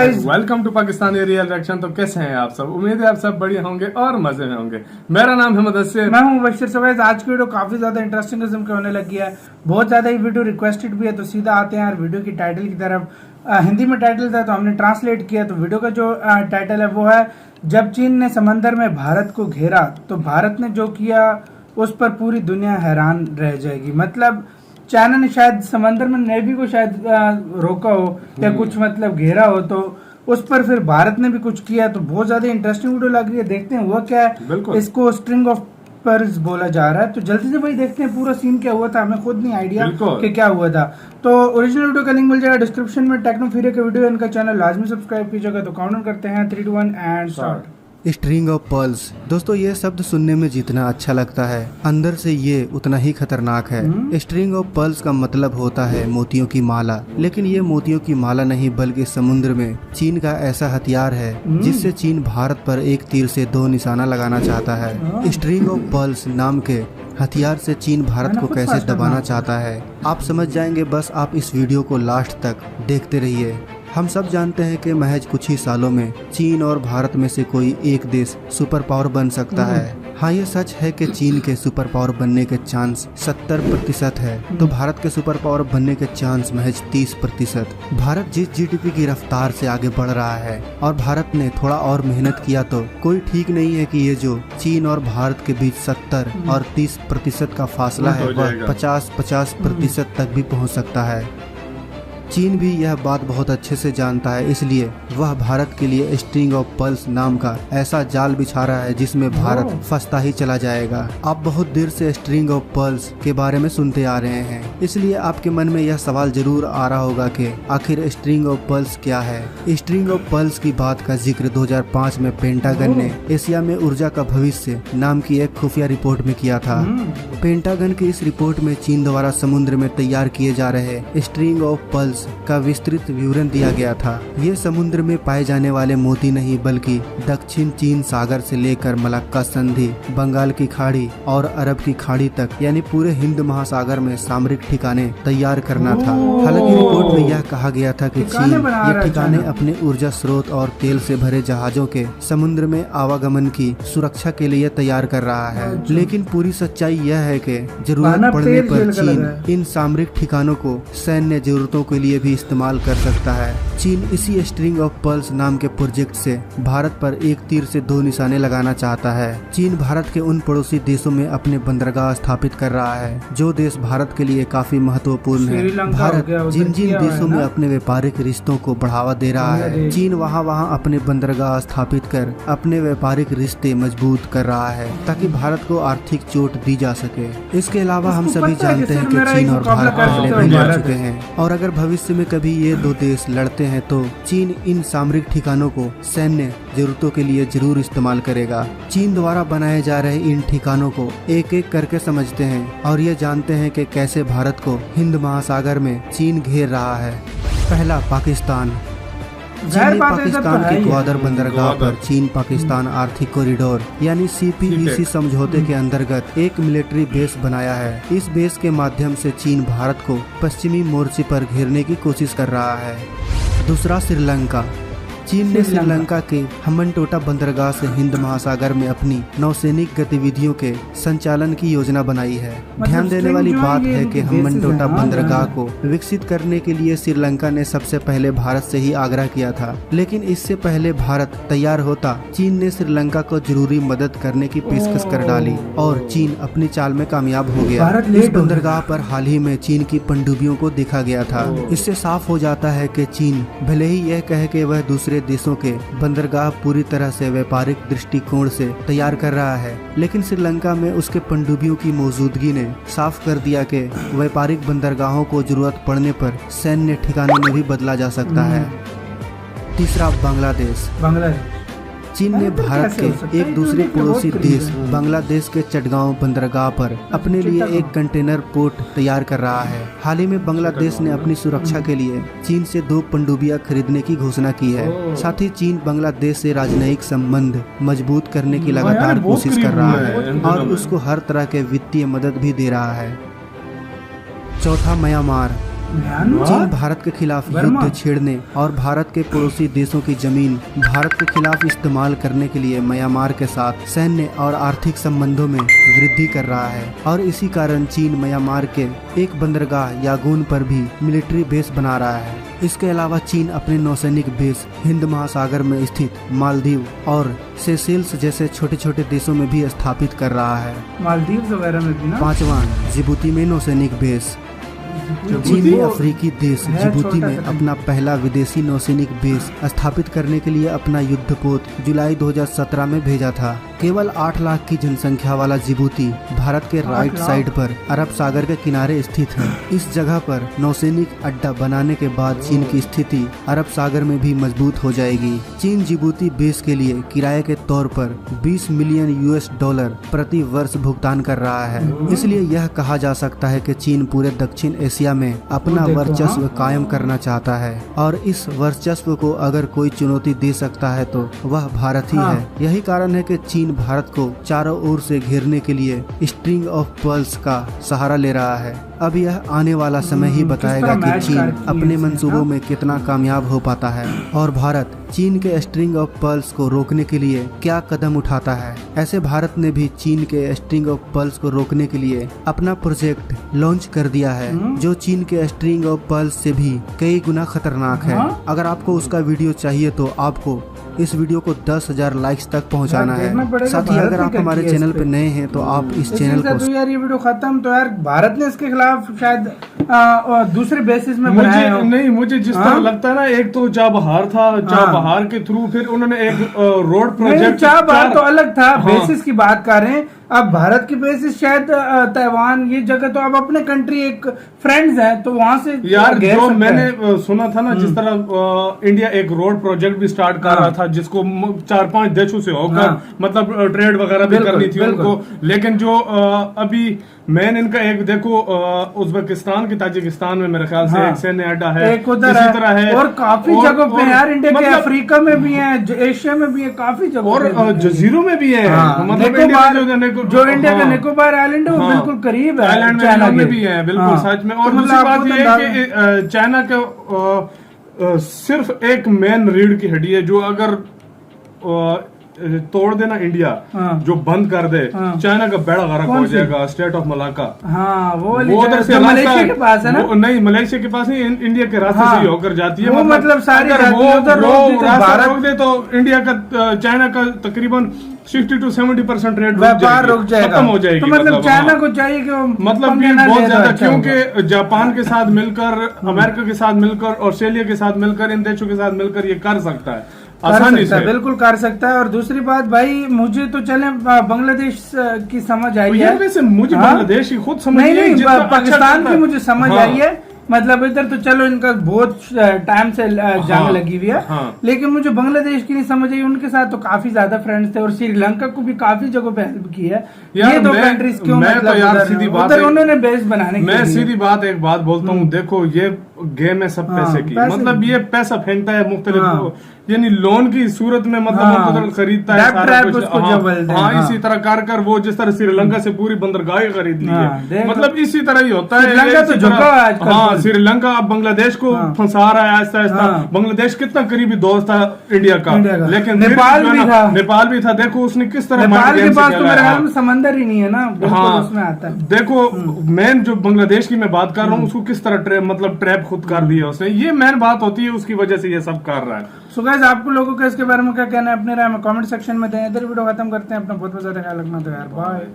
Guys, welcome to Pakistani real reaction. तो कैसे हैं आप सब? उम्मीद है आप सब बढ़िया होंगे और मजे में होंगे। मेरा नाम है मुदस्सिर। मैं हूं बशीर सवैद। आज की वीडियो काफी ज्यादा इंटरेस्टिंग किस्म की होने लगी है। बहुत ज्यादा ये वीडियो रिक्वेस्टेड भी है, तो सीधा आते हैं यार वीडियो की टाइटल की तरफ। हिंदी में टाइटल था तो हमने ट्रांसलेट किया। तो वीडियो का जो टाइटल है वो है, जब चीन ने समंदर में भारत को घेरा तो भारत ने जो किया उस पर पूरी दुनिया हैरान रह जाएगी। मतलब चाइना ने शायद समंदर में नेवी को शायद रोका हो या कुछ मतलब घेरा हो, तो उस पर फिर भारत ने भी कुछ किया। तो बहुत ज्यादा इंटरेस्टिंग वीडियो लग रही है, देखते हैं हुआ क्या है। इसको स्ट्रिंग ऑफ पर्ल्स बोला जा रहा है, तो जल्दी से भाई देखते हैं पूरा सीन क्या हुआ था। हमें खुद नहीं आइडिया कि क्या हुआ था। तो ओरिजिनल वीडियो का लिंक मिल जाएगा डिस्क्रिप्शन में। टेक्नोफीरिया का वीडियो, इनका चैनल लाजमी सब्सक्राइब कीजिएगा। तो काउंट करते हैं 3 2 1 and start. String of pearls. दोस्तों, ये शब्द सुनने में जितना अच्छा लगता है, अंदर से ये उतना ही खतरनाक है। स्ट्रिंग ऑफ पर्ल्स का मतलब होता है मोतियों की माला, लेकिन ये मोतियों की माला नहीं बल्कि समुद्र में चीन का ऐसा हथियार है जिससे चीन भारत पर एक तीर से 2 निशाना लगाना चाहता है। स्ट्रिंग ऑफ पर्ल्स नाम के हथियार से चीन भारत को कैसे दबाना चाहता है आप समझ जाएंगे, बस आप इस वीडियो को लास्ट तक देखते रहिए। हम सब जानते हैं कि महज कुछ ही सालों में चीन और भारत में से कोई एक देश सुपर पावर बन सकता है। हाँ, ये सच है कि चीन के सुपर पावर बनने के चांस 70% है, तो भारत के सुपर पावर बनने के चांस महज 30%। भारत जिस जीडीपी की रफ्तार से आगे बढ़ रहा है और भारत ने थोड़ा और मेहनत किया तो कोई ठीक नहीं है कि ये जो चीन और भारत के बीच 70 और 30% का फासला है वह 50% तक भी पहुँच सकता है। चीन भी यह बात बहुत अच्छे से जानता है, इसलिए वह भारत के लिए स्ट्रिंग ऑफ पर्ल्स नाम का ऐसा जाल बिछा रहा है जिसमें भारत फंसता ही चला जाएगा। आप बहुत देर से स्ट्रिंग ऑफ पर्ल्स के बारे में सुनते आ रहे हैं, इसलिए आपके मन में यह सवाल जरूर आ रहा होगा कि आखिर स्ट्रिंग ऑफ पर्ल्स क्या है। स्ट्रिंग ऑफ पर्ल्स की बात का जिक्र 2005 में पेंटागन ने एशिया में ऊर्जा का भविष्य नाम की एक खुफिया रिपोर्ट में किया था। पेंटागन की इस रिपोर्ट में चीन द्वारा समुद्र में तैयार किए जा रहे स्ट्रिंग ऑफ पर्ल्स का विस्तृत विवरण दिया गया था। ये समुद्र में पाए जाने वाले मोती नहीं बल्कि दक्षिण चीन सागर से लेकर मलक्का संधि, बंगाल की खाड़ी और अरब की खाड़ी तक यानी पूरे हिंद महासागर में सामरिक ठिकाने तैयार करना था। हालांकि रिपोर्ट में यह कहा गया था कि चीन ये ठिकाने अपने ऊर्जा स्रोत और तेल से भरे जहाजों के समुद्र में आवागमन की सुरक्षा के लिए तैयार कर रहा है। लेकिन पूरी सच्चाई यह है कि जरूरत पड़ने पर चीन इन सामरिक ठिकानों को सैन्य जरूरतों के लिए भी इस्तेमाल कर सकता है। चीन इसी स्ट्रिंग ऑफ पर्ल्स नाम के प्रोजेक्ट से भारत पर एक तीर से 2 निशाने लगाना चाहता है। चीन भारत के उन पड़ोसी देशों में अपने बंदरगाह स्थापित कर रहा है जो देश भारत के लिए काफी महत्वपूर्ण है। भारत जिन देशों में अपने व्यापारिक रिश्तों को बढ़ावा दे रहा है, चीन वहां अपने बंदरगाह स्थापित कर अपने व्यापारिक रिश्ते मजबूत कर रहा है ताकि भारत को आर्थिक चोट दी जा सके। इसके अलावा हम सभी जानते हैं कि चीन और भारत पहले भी लड़ चुके हैं और अगर भविष्य में कभी ये 2 देश लड़ते हैं तो चीन इन सामरिक ठिकानों को सैन्य जरूरतों के लिए जरूर इस्तेमाल करेगा। चीन द्वारा बनाए जा रहे इन ठिकानों को एक एक करके समझते हैं और ये जानते हैं कि कैसे भारत को हिंद महासागर में चीन घेर रहा है। पहला, पाकिस्तान। चीन ने पाकिस्तान के ग्वादर बंदरगाह पर चीन पाकिस्तान आर्थिक कॉरिडोर यानी CPEC समझौते के अंतर्गत एक मिलिट्री बेस बनाया है। इस बेस के माध्यम से चीन भारत को पश्चिमी मोर्चे पर घेरने की कोशिश कर रहा है। दूसरा, श्रीलंका। चीन ने श्रीलंका के हम्बनटोटा बंदरगाह से हिंद महासागर में अपनी नौसैनिक गतिविधियों के संचालन की योजना बनाई है। ध्यान देने वाली बात है कि हम्बनटोटा बंदरगाह को विकसित करने के लिए श्रीलंका ने सबसे पहले भारत से ही आग्रह किया था, लेकिन इससे पहले भारत तैयार होता चीन ने श्रीलंका को जरूरी मदद करने की पेशकश कर डाली और चीन अपनी चाल में कामयाब हो गया। इस बंदरगाह पर हाल ही में चीन की पनडुब्बियों को देखा गया था। इससे साफ हो जाता है कि चीन भले ही यह कहे कि वह दूसरे देशों के बंदरगाह पूरी तरह से व्यापारिक दृष्टिकोण से तैयार कर रहा है, लेकिन श्रीलंका में उसके पनडुब्बियों की मौजूदगी ने साफ कर दिया कि व्यापारिक बंदरगाहों को जरूरत पड़ने पर सैन्य ठिकानों में भी बदला जा सकता है। तीसरा, बांग्लादेश। चीन ने भारत के एक दूसरे पड़ोसी देश बांग्लादेश के चटगांव बंदरगाह पर अपने लिए एक कंटेनर पोर्ट तैयार कर रहा है। हाल ही में बांग्लादेश ने अपनी सुरक्षा के लिए चीन से 2 पनडुब्बियां खरीदने की घोषणा की है। साथ ही चीन बांग्लादेश से राजनयिक संबंध मजबूत करने की लगातार कोशिश कर रहा है और उसको हर तरह के वित्तीय मदद भी दे रहा है। चौथा, म्यांमार। चीन भारत के खिलाफ बर्मा। युद्ध छेड़ने और भारत के पड़ोसी देशों की जमीन भारत के खिलाफ इस्तेमाल करने के लिए म्यांमार के साथ सैन्य और आर्थिक संबंधों में वृद्धि कर रहा है और इसी कारण चीन म्यांमार के एक बंदरगाह यांगून पर भी मिलिट्री बेस बना रहा है। इसके अलावा चीन अपने नौसैनिक बेस हिंद महासागर में स्थित मालदीव और सेशेल्स जैसे छोटे छोटे देशों में भी स्थापित कर रहा है। मालदीव वगैरह में भी ना। 5वां, जिबूती में नौसैनिक बेस। चीन ने अफ्रीकी देश जिबूती में अपना पहला विदेशी नौसैनिक बेस स्थापित करने के लिए अपना युद्धपोत जुलाई 2017 में भेजा था। केवल 8 लाख की जनसंख्या वाला जिबूती भारत के राइट साइड पर अरब सागर के किनारे स्थित है। इस जगह पर नौसैनिक अड्डा बनाने के बाद चीन की स्थिति अरब सागर में भी मजबूत हो जाएगी। चीन जिबूती बेस के लिए किराए के तौर पर $20 मिलियन प्रति वर्ष भुगतान कर रहा है। इसलिए यह कहा जा सकता है कि चीन पूरे दक्षिण एशिया में अपना वर्चस्व कायम करना चाहता है और इस वर्चस्व को अगर कोई चुनौती दे सकता है तो वह भारत ही है। यही कारण है कि चीन भारत को चारों ओर से घेरने के लिए स्ट्रिंग ऑफ पर्ल्स का सहारा ले रहा है। अब यह आने वाला समय ही बताएगा कि चीन अपने मंसूबों में कितना कामयाब हो पाता है और भारत चीन के स्ट्रिंग ऑफ पर्ल्स को रोकने के लिए क्या कदम उठाता है। ऐसे भारत ने भी चीन के स्ट्रिंग ऑफ पर्ल्स को रोकने के लिए अपना प्रोजेक्ट लॉन्च कर दिया है जो चीन के स्ट्रिंग ऑफ पर्ल्स से भी कई गुना खतरनाक है। अगर आपको उसका वीडियो चाहिए तो आपको इस वीडियो को 10,000 लाइक्स तक पहुंचाना है। साथ ही अगर आप हमारे चैनल पे नए हैं तो आप इस चैनल को तो यार ये वीडियो खत्म। तो यार भारत ने इसके खिलाफ शायद दूसरे बेसिस में बनाया हो। नहीं, मुझे जिस तरह लगता है ना, एक तो चाबहार था, चाबहार के थ्रू फिर उन्होंने एक रोड प्रोजेक्ट। चाबहार तो अलग था, बेसिस की बात कर रहे हैं। अब भारत की बेसिस शायद ताइवान, ये जगह तो अब अपने कंट्री एक फ्रेंड्स है तो वहां से यार जो मैंने सुना था ना, जिस तरह इंडिया एक रोड प्रोजेक्ट भी स्टार्ट कर रहा था जिसको 4-5 देशों से होकर मतलब ट्रेड वगैरह भी करनी थी उनको। लेकिन जो अभी मेन इनका एक देखो उज्बेकिस्तान की ताजिकिस्तान में मेरे ख्याल से एक सैन्य अड्डा है, एक उधर इसी तरह है और काफी जगहों पे यार इंडिया के, मतलब अफ्रीका में भी है, एशिया में भी है, काफी जगहों और जजीरों में भी है। मतलब जो इंडिया का निकोबार आइलैंड है वो बिल्कुल करीब है, आइलैंड में भी है बिल्कुल सच में। और दूसरी बात ये है कि चाइना के सिर्फ एक मेन रीढ़ की हड्डी है जो अगर तोड़ देना इंडिया, जो बंद कर दे, चाइना का बेड़ा गर्क हो जाएगा। स्टेट ऑफ मलाका, वो उधर से मलेशिया के पास है ना? नहीं, मलेशिया के पास नहीं, इंडिया के रास्ते से ही होकर जाती है। मतलब सारी रास्ता रोक दे तो इंडिया का चाइना का तकरीबन 60 to 70% ट्रेड व्यापार रुक जाएगा, खत्म हो जाएगी। तो मतलब चाइना को चाहिए कि मतलब कि बहुत ज्यादा, क्योंकि जापान के साथ मिलकर, अमेरिका के साथ मिलकर, ऑस्ट्रेलिया के साथ मिलकर, इन देशों के साथ मिलकर ये कर सकता है आसानी से, बिल्कुल कर सकता है। और दूसरी बात भाई, मुझे तो चले बांग्लादेश की समझ आई है। वैसे मुझे बांग्लादेश की खुद समझ नहीं, पाकिस्तान की मुझे समझ आई है। मतलब इधर तो चलो इनका बहुत टाइम से जंग लगी हुई है, लेकिन मुझे बांग्लादेश की नहीं समझ आई। उनके साथ तो काफी ज्यादा फ्रेंड्स थे और श्रीलंका को भी काफी जगहों पे हेल्प की है। ये दो कंट्रीज क्यों मतलब तो यार सीधी बात उधर उन्होंने बेस बनाने मैं सीधी बात एक बात बोलता हूँ, देखो ये गेम है सब पैसे की। मतलब ये पैसा फेंकता है मुख्तलिफ, यानी लोन की सूरत में, मतलब खरीदता है सारा कुछ। इसी तरह कर वो जिस तरह श्रीलंका से पूरी बंदरगाह खरीद ली है, मतलब इसी तरह ही होता है। श्रीलंका अब बांग्लादेश को फंसा रहा है आहिस्ता आहिस्ता। बांग्लादेश कितना करीबी दोस्त था इंडिया का, लेकिन नेपाल भी था। देखो उसने किस तरह, नेपाल के पास तो मेरे ख्याल में समंदर ही नहीं है ना, उसमें आता है। देखो मेन जो बांग्लादेश की मैं बात कर रहा हूँ, उसको किस तरह मतलब ट्रैप खुद कर दिया उसने, ये मेन बात होती है, उसकी वजह से ये सब कर रहा है। सो गाइस, आपको लोगों का इसके बारे में क्या कहना है, अपने राय में कमेंट सेक्शन में दें। इधर वीडियो खत्म करते हैं। अपना बहुत बहुत ज्यादा ख्याल रखना। तो यार बाय।